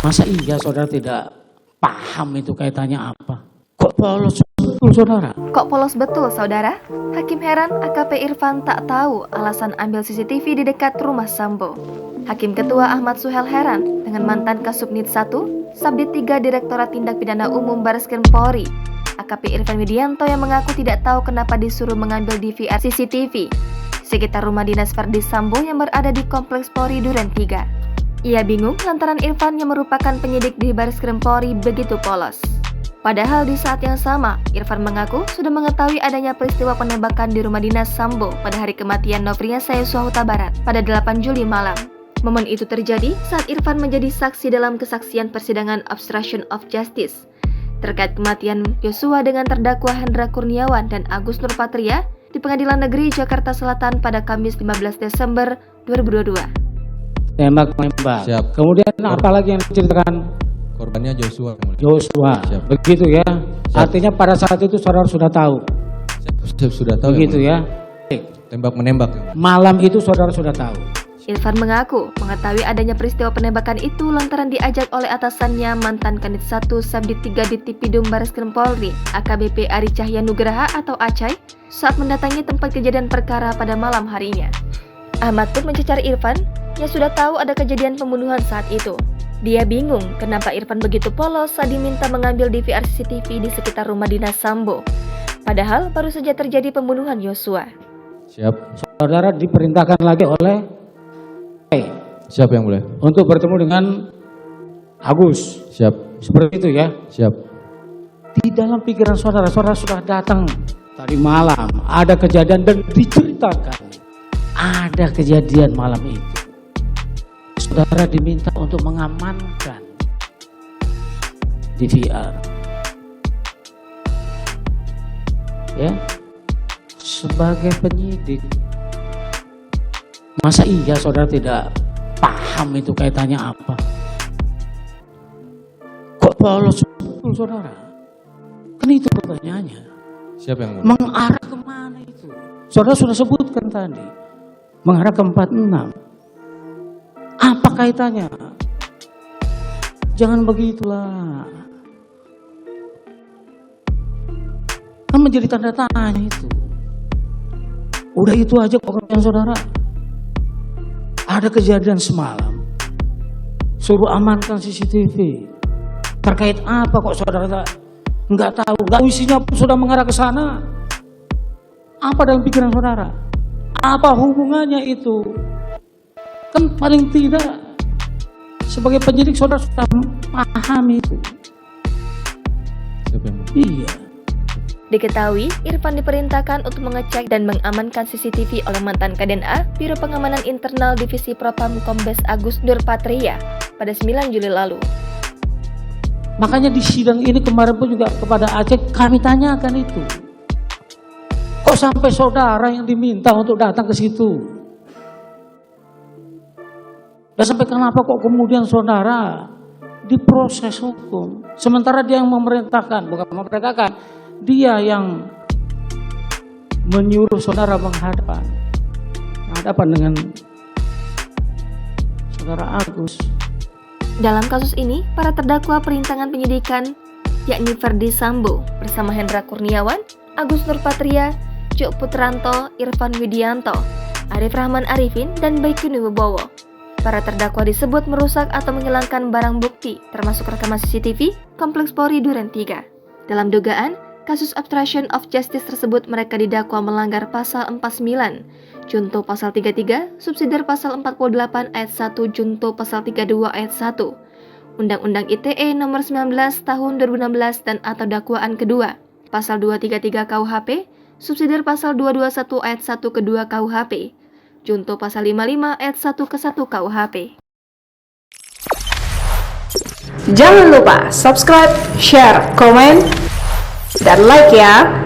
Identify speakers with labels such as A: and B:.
A: Masa iya saudara tidak paham itu kaitannya apa? Kok polos betul saudara?
B: Kok polos betul saudara? Hakim heran AKP Irfan tak tahu alasan ambil CCTV di dekat rumah Sambo. Hakim Ketua Ahmad Suhel heran dengan mantan Kasubnit 1, Sabdit 3 Direktorat Tindak Pidana Umum Barreskrim Polri, AKP Irfan Widianto yang mengaku tidak tahu kenapa disuruh mengambil DVR CCTV sekitar rumah dinas Verdi Sambo yang berada di Kompleks Polri Duren 3. Ia bingung lantaran Irfan yang merupakan penyidik di Barreskrim Polri begitu polos. Padahal di saat yang sama, Irfan mengaku sudah mengetahui adanya peristiwa penembakan di rumah dinas Sambo pada hari kematian Nofriansah Yosua Huta Barat pada 8 Juli malam. Momen itu terjadi saat Irfan menjadi saksi dalam kesaksian persidangan obstruction of justice terkait kematian Yosua dengan terdakwa Hendra Kurniawan dan Agus Nurpatria di Pengadilan Negeri Jakarta Selatan pada Kamis 15 Desember 2022.
A: Tembak-menembak.
C: Siap.
A: Kemudian apa lagi yang diceritakan?
C: Korbannya Joshua.
A: Joshua.
C: Siap.
A: Begitu ya.
C: Siap.
A: Artinya pada saat itu saudara sudah tahu.
C: Sudah tahu.
A: Begitu ya.
C: Tembak menembak.
A: Malam itu saudara sudah tahu.
B: Irfan mengaku mengetahui adanya peristiwa penembakan itu lantaran diajak oleh atasannya mantan Kanit 1 Sabdit 3 di Tipidum Barreskrim Polri, AKBP Ari Cahya Nugraha atau Acai, saat mendatangi tempat kejadian perkara pada malam harinya. Ahmad pun mencecar Irfan yang sudah tahu ada kejadian pembunuhan saat itu. Dia bingung kenapa Irfan begitu polos saat diminta mengambil DVR CCTV di sekitar rumah dinas Sambo. Padahal baru saja terjadi pembunuhan Yosua.
C: Siap.
A: Saudara diperintahkan lagi oleh
C: Siap yang boleh.
A: untuk bertemu dengan Agus.
C: Siap.
A: Seperti itu ya.
C: Siap.
A: Di dalam pikiran saudara, saudara sudah datang tadi malam. Ada kejadian dan diceritakan. Ada kejadian malam itu. Saudara diminta untuk mengamankan DVR. Ya. Sebagai penyidik, masa iya saudara tidak paham itu kaitannya apa? Kok polos betul saudara? Kan itu pertanyaannya.
C: Siap yang boleh.
A: Mengarah kemana itu? Saudara sudah sebutkan tadi. Mengarah ke 46. Apa kaitannya? Jangan begitulah. Kan menjadi tanda tanya itu. Udah itu aja pokoknya saudara. Ada kejadian semalam. Suruh amankan CCTV. Terkait apa kok saudara nggak tahu? Nggak isinya pun sudah mengarah ke sana. Apa dalam pikiran saudara? Apa hubungannya itu? Kan paling tidak sebagai penyidik saudara sudah memahami itu.
C: Siap yang boleh.
A: Iya.
B: Diketahui, Irfan diperintahkan untuk mengecek dan mengamankan CCTV oleh mantan Kaden A, Biro Pengamanan Internal Divisi Propam Kombes Agus Nurpatria pada 9 Juli lalu.
A: Makanya di sidang ini kemarin pun juga kepada Aceh kami tanyakan itu. Kok sampai saudara yang diminta untuk datang ke situ? Dan sampai kenapa kok kemudian saudara diproses hukum? Sementara dia yang memerintahkan, bukan memerintahkan, dia yang menyuruh saudara menghadapan dengan saudara Agus.
B: Dalam kasus ini, para terdakwa perintangan penyidikan yakni Verdi Sambo bersama Hendra Kurniawan, Agus Nurpatria, Cuk Putranto, Irfan Widianto, Arif Rahman Arifin, dan Baikuni Wibowo. Para terdakwa disebut merusak atau menghilangkan barang bukti termasuk rekaman CCTV Kompleks Polri Duren 3. Dalam dugaan kasus obstruction of justice tersebut mereka didakwa melanggar pasal 49, junto pasal 33, subsidiar pasal 48 ayat 1, junto pasal 32 ayat 1, Undang-Undang ITE nomor 19 tahun 2016 dan atau dakwaan kedua, pasal 233 KUHP, subsidiar pasal 221 ayat 1 kedua KUHP, junto pasal 55 ayat 1 ke 1 KUHP.
D: Jangan lupa subscribe, share, komen, dan like ya.